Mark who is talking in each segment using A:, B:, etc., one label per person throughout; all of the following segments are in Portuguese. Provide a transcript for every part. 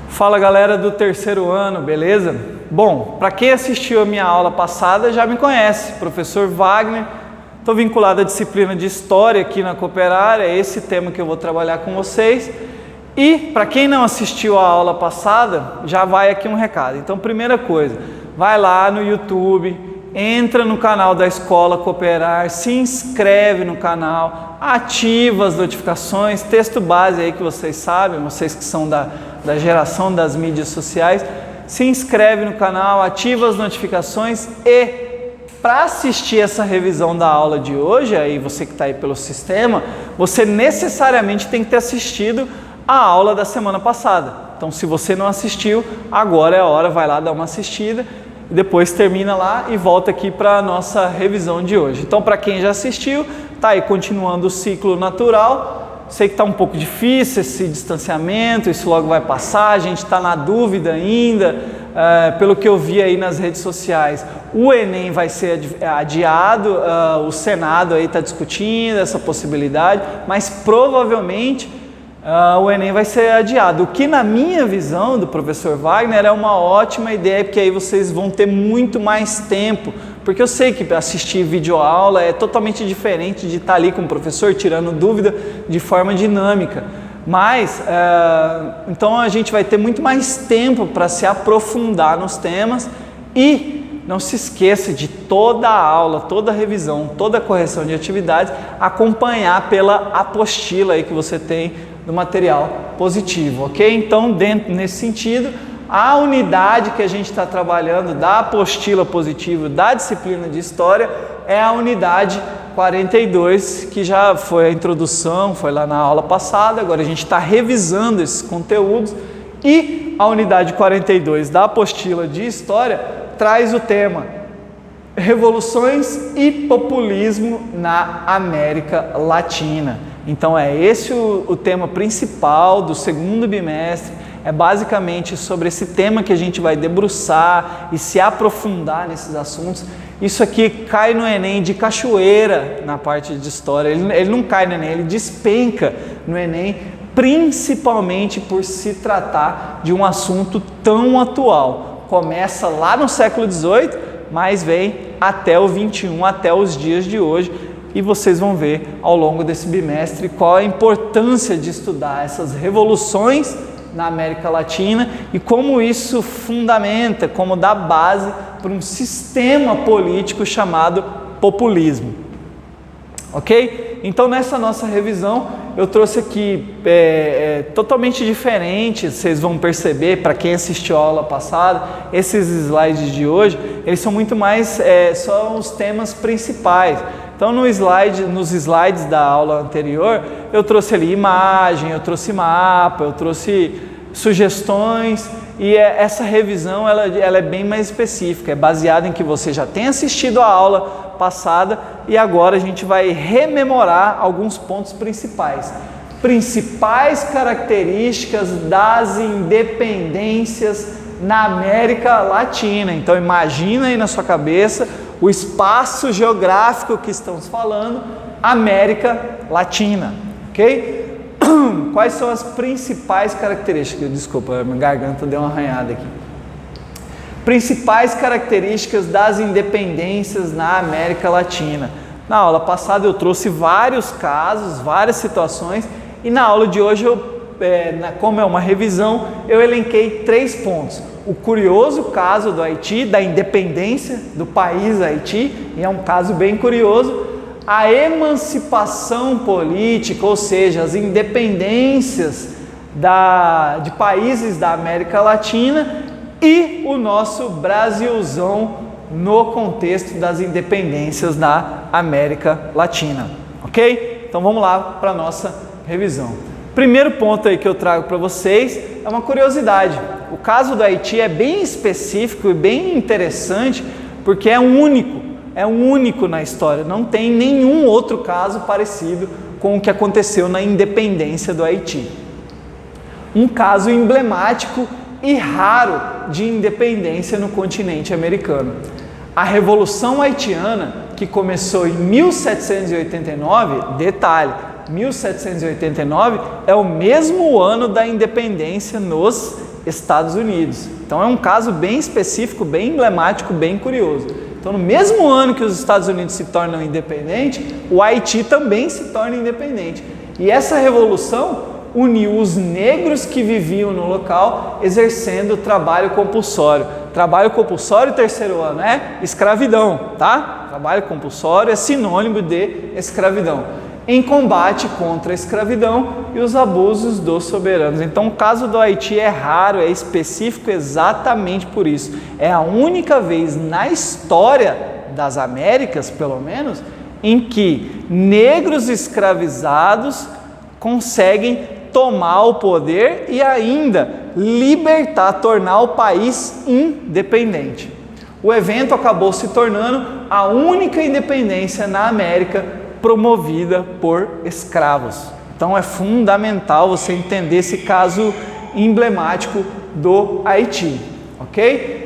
A: Fala galera do terceiro ano, beleza? Bom, para quem assistiu a minha aula passada já me conhece, professor Wagner, estou vinculado à disciplina de História aqui na Cooperar, é esse tema que eu vou trabalhar com vocês. E para quem não assistiu a aula passada, já vai aqui um recado. Então, primeira coisa, vai lá no YouTube, entra no canal da Escola Cooperar, se inscreve no canal, ativa as notificações, texto base aí que vocês sabem, vocês que são da geração das mídias sociais, se inscreve no canal, ativa as notificações e para assistir essa revisão da aula de hoje, aí você que está aí pelo sistema, você necessariamente tem que ter assistido a aula da semana passada. Então, se você não assistiu, agora é a hora, vai lá dar uma assistida, depois termina lá e volta aqui para a nossa revisão de hoje. Então, para quem já assistiu, está aí continuando o ciclo natural. Sei que está um pouco difícil esse distanciamento, isso logo vai passar, a gente está na dúvida ainda, pelo que eu vi aí nas redes sociais, o Enem vai ser adiado, o Senado aí está discutindo essa possibilidade, mas provavelmente o Enem vai ser adiado, o que na minha visão do professor Wagner é uma ótima ideia, porque aí vocês vão ter muito mais tempo, porque eu sei que assistir videoaula é totalmente diferente de estar ali com o professor tirando dúvida de forma dinâmica, mas então a gente vai ter muito mais tempo para se aprofundar nos temas e não se esqueça de toda a aula, toda a revisão, toda a correção de atividades, acompanhar pela apostila aí que você tem do material positivo, ok? Então, nesse sentido, a unidade que a gente está trabalhando da apostila positiva da disciplina de História é a unidade 42, que já foi a introdução, foi lá na aula passada, agora a gente está revisando esses conteúdos e a unidade 42 da apostila de História traz o tema Revoluções e Populismo na América Latina. Então é esse o tema principal do segundo bimestre, é basicamente sobre esse tema que a gente vai debruçar e se aprofundar nesses assuntos. Isso aqui cai no Enem de cachoeira na parte de História, ele não cai no Enem, ele despenca no Enem, principalmente por se tratar de um assunto tão atual. Começa lá no século XVIII, mas vem até o XXI, até os dias de hoje. E vocês vão ver ao longo desse bimestre qual a importância de estudar essas revoluções na América Latina e como isso fundamenta, como dá base para um sistema político chamado populismo. Ok? Então, nessa nossa revisão, eu trouxe aqui totalmente diferente, vocês vão perceber, para quem assistiu a aula passada, esses slides de hoje, eles são muito mais, só os temas principais. Então, nos slides da aula anterior, eu trouxe ali imagem, eu trouxe mapa, eu trouxe sugestões e essa revisão ela é bem mais específica, é baseada em que você já tem assistido a aula passada e agora a gente vai rememorar alguns pontos principais. Principais características das independências na América Latina. Então, imagina aí na sua cabeça o espaço geográfico que estamos falando, América Latina, ok? Quais são as principais características? Desculpa, minha garganta deu uma arranhada aqui. Principais características das independências na América Latina. Na aula passada eu trouxe vários casos, várias situações, e na aula de hoje, como é uma revisão, eu elenquei 3 pontos. O curioso caso do Haiti, da independência do país Haiti, e é um caso bem curioso, a emancipação política, ou seja, as independências de países da América Latina e o nosso Brasilzão no contexto das independências da América Latina, ok? Então vamos lá para a nossa revisão. Primeiro ponto aí que eu trago para vocês é uma curiosidade. O caso do Haiti é bem específico e bem interessante porque é único na história. Não tem nenhum outro caso parecido com o que aconteceu na independência do Haiti. Um caso emblemático e raro de independência no continente americano. A Revolução Haitiana, que começou em 1789, detalhe, 1789, é o mesmo ano da independência nos Estados Unidos. Então é um caso bem específico, bem emblemático, bem curioso. Então, no mesmo ano que os Estados Unidos se tornam independentes, o Haiti também se torna independente. E essa revolução uniu os negros que viviam no local exercendo trabalho compulsório. Trabalho compulsório, terceiro ano, é escravidão, tá? Trabalho compulsório é sinônimo de escravidão, em combate contra a escravidão e os abusos dos soberanos. Então, o caso do Haiti é raro, é específico exatamente por isso. É a única vez na história das Américas, pelo menos, em que negros escravizados conseguem tomar o poder e ainda libertar, tornar o país independente. O evento acabou se tornando a única independência na América promovida por escravos. Então é fundamental você entender esse caso emblemático do Haiti, ok?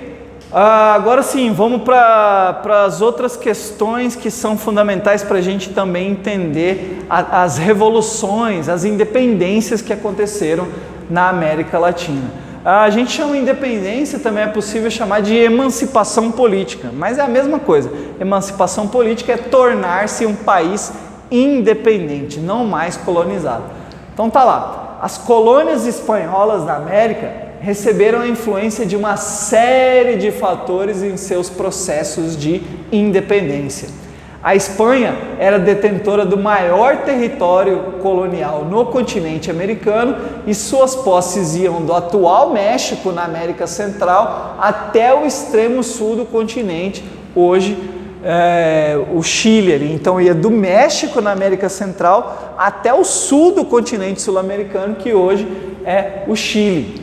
A: Agora sim, vamos para as outras questões que são fundamentais para a gente também entender as revoluções, as independências que aconteceram na América Latina. A gente chama independência, também é possível chamar de emancipação política, mas é a mesma coisa. Emancipação política é tornar-se um país independente, não mais colonizado. Então tá lá, as colônias espanholas da América receberam a influência de uma série de fatores em seus processos de independência. A Espanha era detentora do maior território colonial no continente americano e suas posses iam do atual México, na América Central, até o extremo sul do continente, hoje o Chile. Então ia do México, na América Central, até o sul do continente sul-americano, que hoje é o Chile.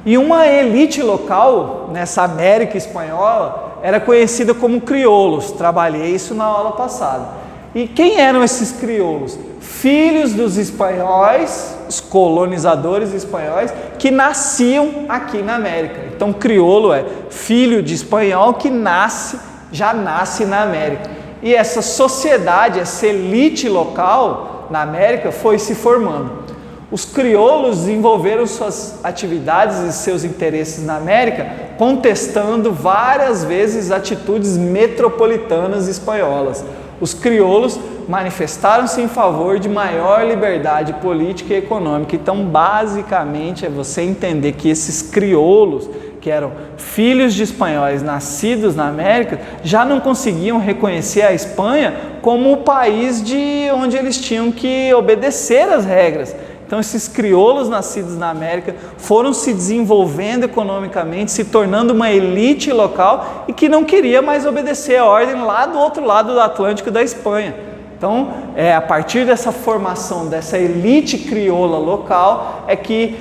A: E uma elite local nessa América espanhola era conhecida como crioulos. Trabalhei isso na aula passada. E quem eram esses crioulos? Filhos dos espanhóis, os colonizadores espanhóis, que nasciam aqui na América. Então, crioulo é filho de espanhol que já nasce na América. E essa sociedade, essa elite local na América foi se formando. Os crioulos desenvolveram suas atividades e seus interesses na América contestando várias vezes atitudes metropolitanas espanholas. Os crioulos manifestaram-se em favor de maior liberdade política e econômica. Então, basicamente, é você entender que esses crioulos, que eram filhos de espanhóis nascidos na América, já não conseguiam reconhecer a Espanha como o país de onde eles tinham que obedecer às regras. Então, esses crioulos nascidos na América foram se desenvolvendo economicamente, se tornando uma elite local e que não queria mais obedecer a ordem lá do outro lado do Atlântico da Espanha. Então, a partir dessa formação, dessa elite crioula local, é que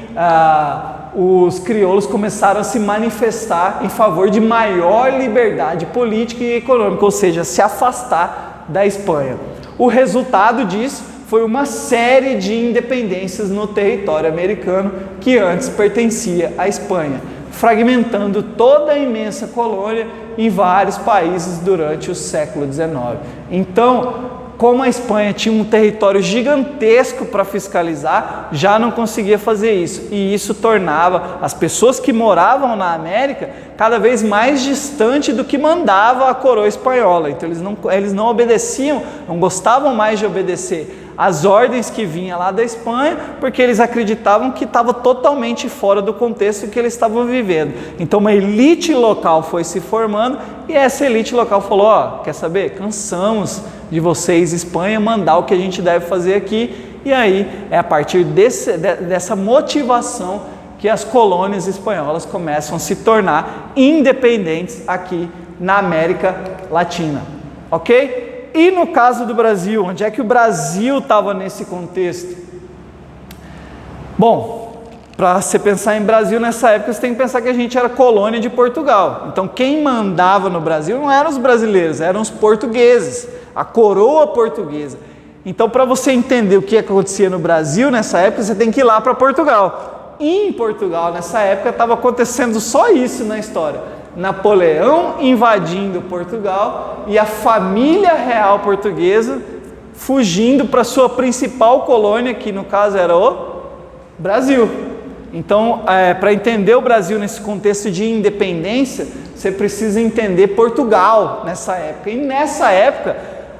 A: os crioulos começaram a se manifestar em favor de maior liberdade política e econômica, ou seja, se afastar da Espanha. O resultado disso foi uma série de independências no território americano que antes pertencia à Espanha, fragmentando toda a imensa colônia em vários países durante o século XIX. Então, como a Espanha tinha um território gigantesco para fiscalizar, já não conseguia fazer isso. E isso tornava as pessoas que moravam na América cada vez mais distante do que mandava a coroa espanhola. Então eles não obedeciam, não gostavam mais de obedecer as ordens que vinham lá da Espanha, porque eles acreditavam que estava totalmente fora do contexto que eles estavam vivendo. Então uma elite local foi se formando e essa elite local falou: quer saber? Cansamos de vocês, Espanha, mandar o que a gente deve fazer aqui. E aí é a partir dessa motivação que as colônias espanholas começam a se tornar independentes aqui na América Latina, ok? E no caso do Brasil, onde é que o Brasil estava nesse contexto? Bom, para você pensar em Brasil nessa época, você tem que pensar que a gente era colônia de Portugal. Então quem mandava no Brasil não eram os brasileiros, eram os portugueses, a coroa portuguesa. Então, para você entender o que acontecia no Brasil nessa época, você tem que ir lá para Portugal. E em Portugal, nessa época, estava acontecendo só isso na história. Napoleão invadindo Portugal e a família real portuguesa fugindo para sua principal colônia, que no caso era o Brasil. Então, para entender o Brasil nesse contexto de independência, você precisa entender Portugal nessa época. E nessa época,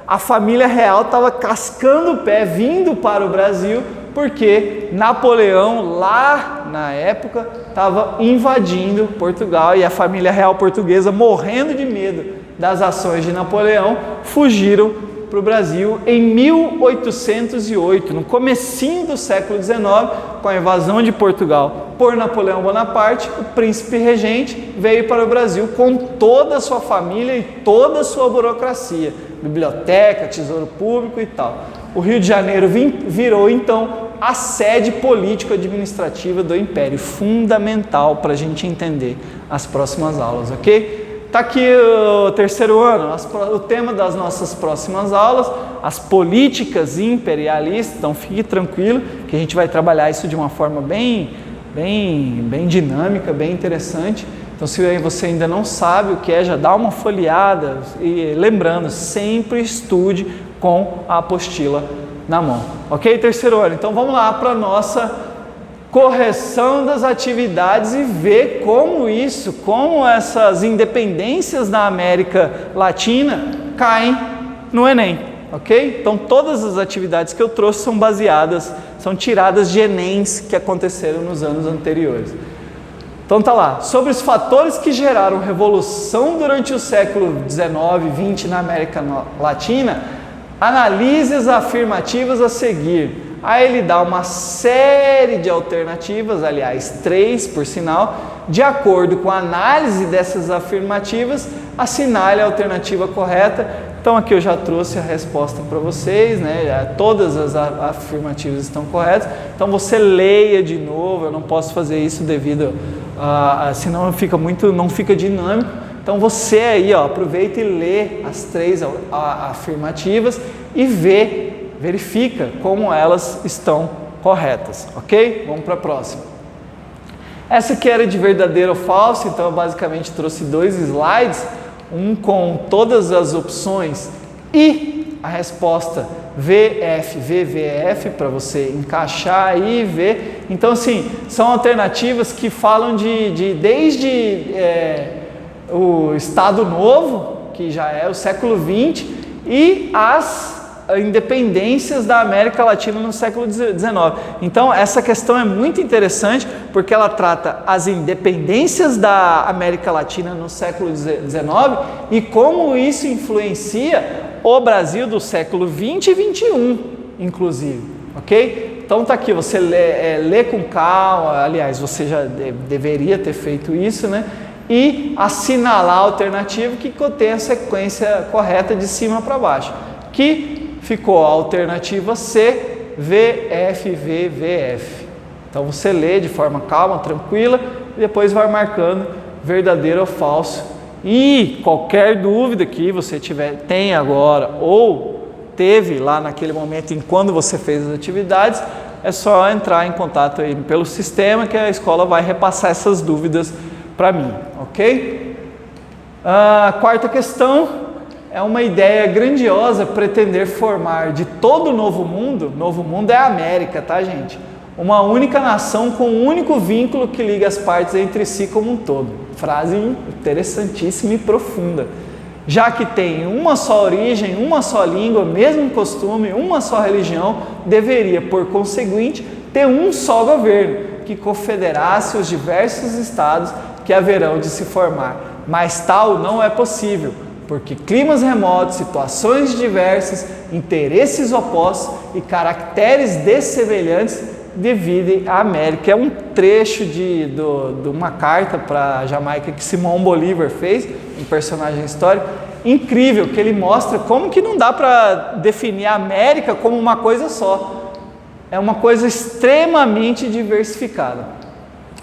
A: a família real estava cascando o pé, vindo para o Brasil, porque Napoleão, lá na época, estava invadindo Portugal, e a família real portuguesa, morrendo de medo das ações de Napoleão, fugiram para o Brasil em 1808, no comecinho do século XIX, com a invasão de Portugal por Napoleão Bonaparte. O príncipe regente veio para o Brasil com toda a sua família e toda a sua burocracia, biblioteca, tesouro público e tal. O Rio de Janeiro virou então a sede político-administrativa do Império, fundamental para a gente entender as próximas aulas, ok? Está aqui o terceiro ano, o tema das nossas próximas aulas, as políticas imperialistas. Então fique tranquilo que a gente vai trabalhar isso de uma forma bem dinâmica, bem interessante. Então, se você ainda não sabe o que é, já dá uma folheada, e lembrando, sempre estude com a apostila na mão, ok? Terceiro ano. Então vamos lá para a nossa correção das atividades e ver como essas independências da América Latina caem no Enem, ok? Então todas as atividades que eu trouxe são tiradas de Enems que aconteceram nos anos anteriores. Então tá lá, sobre os fatores que geraram revolução durante o século XIX e XX na América Latina, analise as afirmativas a seguir. Aí ele dá uma série de alternativas, aliás, 3 por sinal. De acordo com a análise dessas afirmativas, assinale a alternativa correta. Então aqui eu já trouxe a resposta para vocês, né? Todas as afirmativas estão corretas. Então você leia de novo, eu não posso fazer isso devido senão não fica dinâmico. Então você aí, aproveita e lê as 3 afirmativas e verifica como elas estão corretas, ok? Vamos para a próxima. Essa aqui era de verdadeiro ou falso, então eu basicamente trouxe 2 slides, um com todas as opções e a resposta VF, VVF, para você encaixar aí e ver. Então, assim, são alternativas que falam desde o Estado Novo, que já é o século XX, e as independências da América Latina no século XIX. Então essa questão é muito interessante porque ela trata as independências da América Latina no século XIX e como isso influencia o Brasil do século XX e XXI, inclusive, ok? Então tá aqui, você lê com calma, aliás, você já deveria ter feito isso, né? E assinalar a alternativa que contém a sequência correta de cima para baixo, que ficou a alternativa C, VFVVF. Então você lê de forma calma, tranquila, e depois vai marcando verdadeiro ou falso. E qualquer dúvida que você tem agora ou teve lá naquele momento em quando você fez as atividades, é só entrar em contato aí pelo sistema que a escola vai repassar essas dúvidas para mim, ok? A quarta questão. É uma ideia grandiosa pretender formar de todo o novo mundo é a América, tá, gente? Uma única nação com um único vínculo que liga as partes entre si como um todo. Frase interessantíssima e profunda. Já que tem uma só origem, uma só língua, mesmo costume, uma só religião, deveria, por conseguinte, ter um só governo, que confederasse os diversos estados que haverão de se formar. Mas tal não é possível, porque climas remotos, situações diversas, interesses opostos e caracteres dessemelhantes dividem a América. É um trecho de uma carta para a Jamaica que Simão Bolívar fez, um personagem histórico, incrível, que ele mostra como que não dá para definir a América como uma coisa só. É uma coisa extremamente diversificada.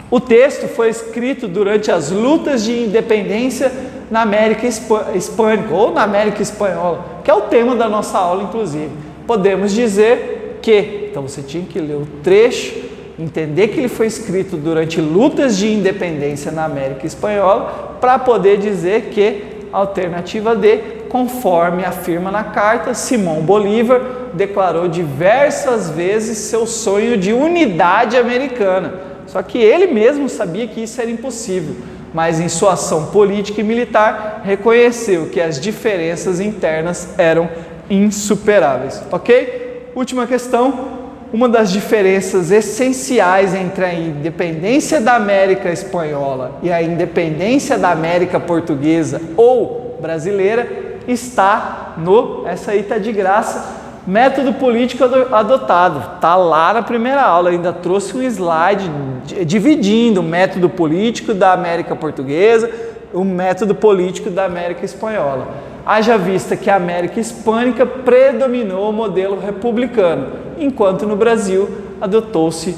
A: O texto foi escrito durante as lutas de independência na América Hispânica, ou na América Espanhola, que é o tema da nossa aula, inclusive. Podemos dizer que, então você tinha que ler o trecho, entender que ele foi escrito durante lutas de independência na América Espanhola, para poder dizer que a alternativa D, conforme afirma na carta, Simão Bolívar declarou diversas vezes seu sonho de unidade americana. Só que ele mesmo sabia que isso era impossível, mas em sua ação política e militar reconheceu que as diferenças internas eram insuperáveis. Ok? Última questão. Uma das diferenças essenciais entre a independência da América Espanhola e a independência da América Portuguesa ou brasileira está no, essa aí está de graça, método político adotado. Está lá na primeira aula, ainda trouxe um slide dividindo o método político da América Portuguesa, o método político da América Espanhola. Haja vista que a América Hispânica predominou o modelo republicano, enquanto no Brasil adotou-se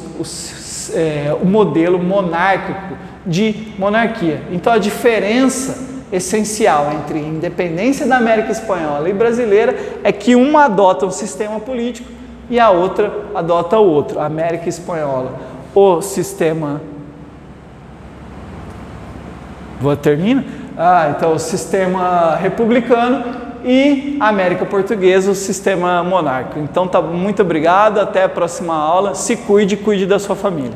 A: o modelo monárquico de monarquia. Então a diferença essencial entre a independência da América Espanhola e brasileira é que uma adota um sistema político e a outra adota o outro. A América Espanhola, o sistema... Então o sistema republicano e a América Portuguesa, o sistema monárquico. Então tá, muito obrigado, até a próxima aula. Se cuide, cuide da sua família.